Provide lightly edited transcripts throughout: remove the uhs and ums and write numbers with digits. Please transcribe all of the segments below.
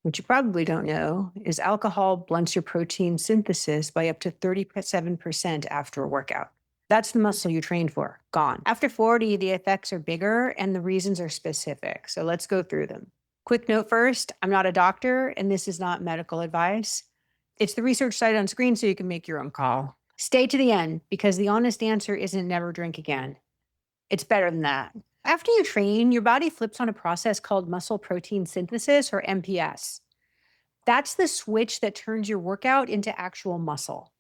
What you probably don't know is alcohol blunts your protein synthesis by up to 37% after a workout. That's the muscle you trained for, gone. After 40, the effects are bigger and the reasons are specific. So let's go through them. Quick note first, I'm not a doctor and this is not medical advice. It's the research cited on screen so you can make your own call. Stay to the end because the honest answer isn't never drink again. It's better than that. After you train, your body flips on a process called muscle protein synthesis, or MPS. That's the switch that turns your workout into actual muscle.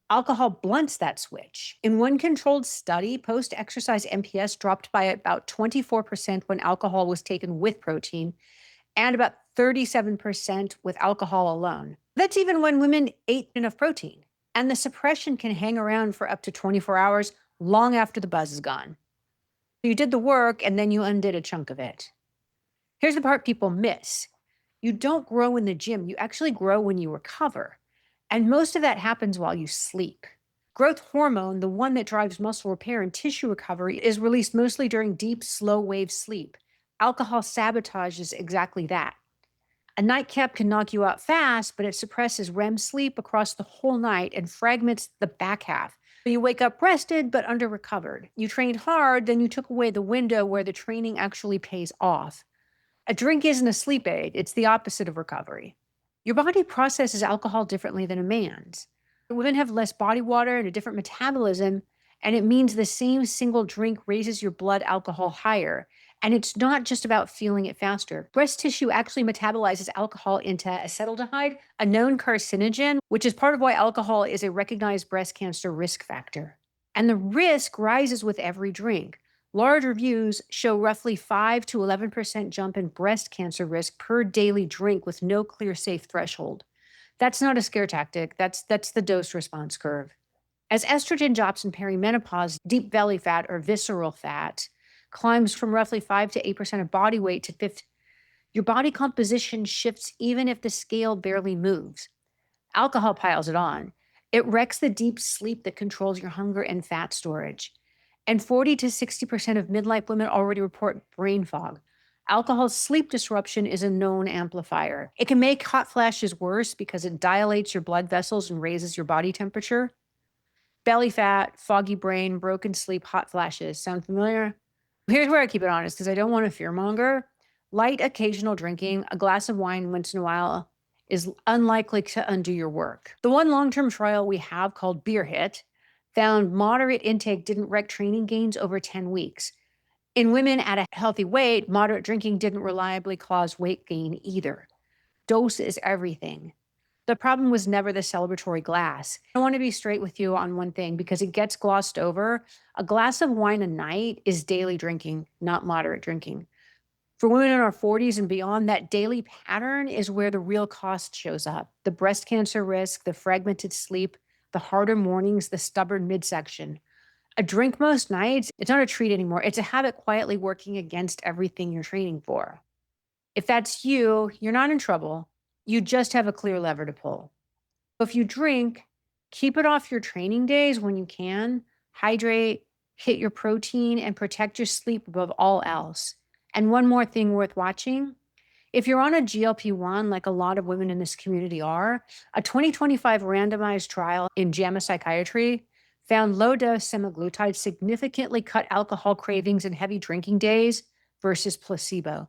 Alcohol blunts that switch. In one controlled study, post exercise MPS dropped by about 24% when alcohol was taken with protein, and about 37% with alcohol alone. That's even when women ate enough protein. And the suppression can hang around for up to 24 hours, long after the buzz is gone. You did the work and then you undid a chunk of it. Here's the part people miss. You don't grow in the gym, you actually grow when you recover. And most of that happens while you sleep. Growth hormone, the one that drives muscle repair and tissue recovery, is released mostly during deep, slow wave sleep. Alcohol sabotages exactly that. A nightcap can knock you out fast, but it suppresses REM sleep across the whole night and fragments the back half. You wake up rested, but under recovered. You trained hard, then you took away the window where the training actually pays off. A drink isn't a sleep aid, it's the opposite of recovery. Your body processes alcohol differently than a man's. Women have less body water and a different metabolism, and it means the same single drink raises your blood alcohol higher. And it's not just about feeling it faster. Breast tissue actually metabolizes alcohol into acetaldehyde, a known carcinogen, which is part of why alcohol is a recognized breast cancer risk factor. And the risk rises with every drink. Large reviews show roughly 5 to 11% jump in breast cancer risk per daily drink with no clear safe threshold. That's not a scare tactic. That's the dose response curve. As estrogen drops in perimenopause, deep belly fat or visceral fat climbs from roughly 5 to 8% of body weight to 50. Your body composition shifts even if the scale barely moves. Alcohol piles it on. It wrecks the deep sleep that controls your hunger and fat storage. And 40 to 60% of midlife women already report brain fog. Alcohol's sleep disruption is a known amplifier. It can make hot flashes worse because it dilates your blood vessels and raises your body temperature. Belly fat, foggy brain, broken sleep, hot flashes. Sound familiar? Here's where I keep it honest because I don't want to fearmonger. Light occasional drinking, a glass of wine once in a while, is unlikely to undo your work. The one long-term trial we have called Beer Hit found moderate intake didn't wreck training gains over 10 weeks. In women at a healthy weight, moderate drinking didn't reliably cause weight gain either. Dose is everything. The problem was never the celebratory glass. I want to be straight with you on one thing because it gets glossed over. A glass of wine a night is daily drinking, not moderate drinking. For women in our 40s and beyond, that daily pattern is where the real cost shows up. The breast cancer risk, the fragmented sleep, the harder mornings, the stubborn midsection. A drink most nights, it's not a treat anymore. It's a habit quietly working against everything you're training for. If that's you, you're not in trouble. You just have a clear lever to pull. If you drink, keep it off your training days when you can. Hydrate, hit your protein, and protect your sleep above all else. And one more thing worth watching. If you're on a GLP-1, like a lot of women in this community are, a 2025 randomized trial in JAMA Psychiatry found low-dose semaglutide significantly cut alcohol cravings and heavy drinking days versus placebo.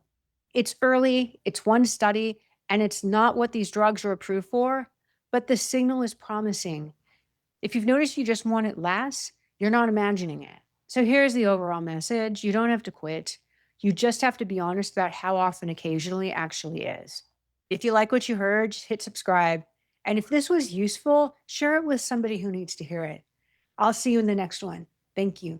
It's early, it's one study, and it's not what these drugs are approved for, but the signal is promising. If you've noticed you just want it less, you're not imagining it. So here's the overall message. You don't have to quit. You just have to be honest about how often occasionally actually is. If you like what you heard, just hit subscribe. And if this was useful, share it with somebody who needs to hear it. I'll see you in the next one. Thank you.